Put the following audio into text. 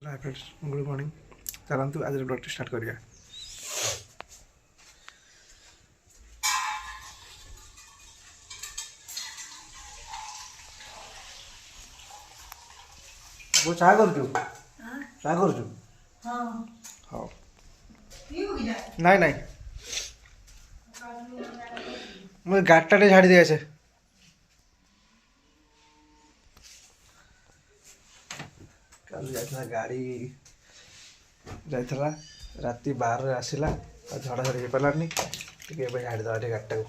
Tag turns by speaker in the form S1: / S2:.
S1: Hi friends, good morning. चलतु आज blog start करिया। वो चाह करजु चाह करजु। हां हां नहीं नहीं मुझे गाटा टे झाड़ी दिया से कल जाता गाड़ी जाता राति 12 आसला झड़ा झड़ी हो पारानी झाड़ीदे गाड़ी टाक।